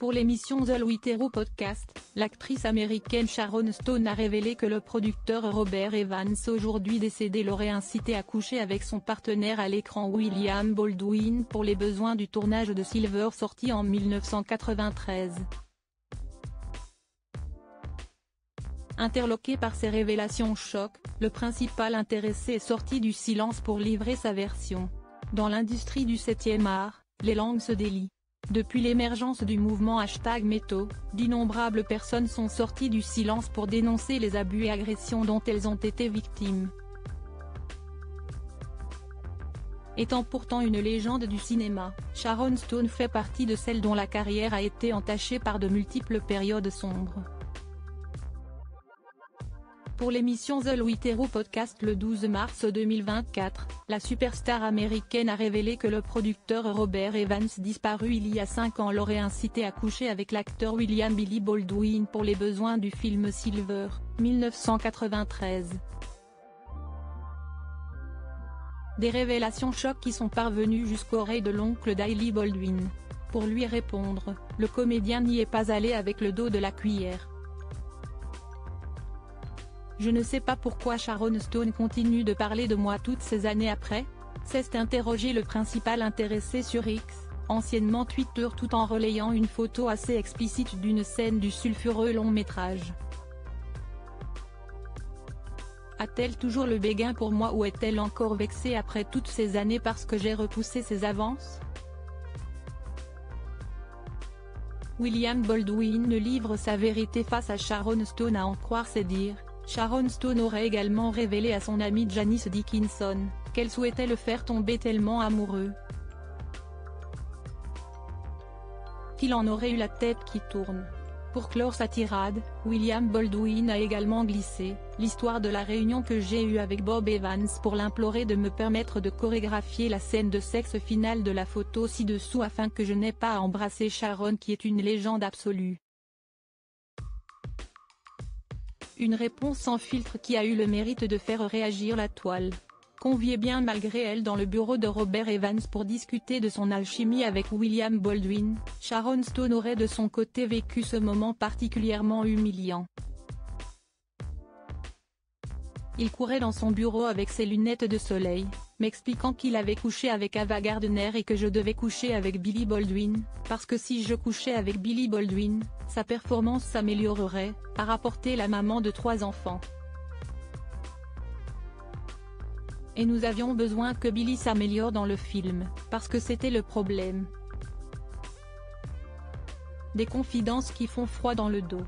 Pour l'émission The Louis Theroux Podcast, l'actrice américaine Sharon Stone a révélé que le producteur Robert Evans, aujourd'hui décédé, l'aurait incité à coucher avec son partenaire à l'écran William Baldwin pour les besoins du tournage de Silver, sorti en 1993. Interloqué par ces révélations choc, le principal intéressé est sorti du silence pour livrer sa version. Dans l'industrie du 7e art, les langues se délient. Depuis l'émergence du mouvement #MeToo, d'innombrables personnes sont sorties du silence pour dénoncer les abus et agressions dont elles ont été victimes. Étant pourtant une légende du cinéma, Sharon Stone fait partie de celles dont la carrière a été entachée par de multiples périodes sombres. Pour l'émission The Louis Theroux Podcast le 12 mars 2024, la superstar américaine a révélé que le producteur Robert Evans, disparu il y a 5 ans, l'aurait incité à coucher avec l'acteur William Billy Baldwin pour les besoins du film Silver, 1993. Des révélations chocs qui sont parvenues jusqu'aux oreilles de l'oncle d'Hailey Baldwin. Pour lui répondre, le comédien n'y est pas allé avec le dos de la cuillère. Je ne sais pas pourquoi Sharon Stone continue de parler de moi toutes ces années après, s'est interrogé le principal intéressé sur X, anciennement Twitter, tout en relayant une photo assez explicite d'une scène du sulfureux long métrage. A-t-elle toujours le béguin pour moi ou est-elle encore vexée après toutes ces années parce que j'ai repoussé ses avances? William Baldwin livre sa vérité face à Sharon Stone, à en croire ses dires. Sharon Stone aurait également révélé à son amie Janice Dickinson qu'elle souhaitait le faire tomber tellement amoureux qu'il en aurait eu la tête qui tourne. Pour clore sa tirade, William Baldwin a également glissé « l'histoire de la réunion que j'ai eue avec Bob Evans pour l'implorer de me permettre de chorégraphier la scène de sexe finale de la photo ci-dessous afin que je n'ai pas à embrasser Sharon qui est une légende absolue ». Une réponse sans filtre qui a eu le mérite de faire réagir la toile. Conviée bien malgré elle dans le bureau de Robert Evans pour discuter de son alchimie avec William Baldwin, Sharon Stone aurait de son côté vécu ce moment particulièrement humiliant. Il courait dans son bureau avec ses lunettes de soleil, m'expliquant qu'il avait couché avec Ava Gardner et que je devais coucher avec Billy Baldwin, parce que si je couchais avec Billy Baldwin, sa performance s'améliorerait, a rapporté la maman de 3 enfants. Et nous avions besoin que Billy s'améliore dans le film, parce que c'était le problème. Des confidences qui font froid dans le dos.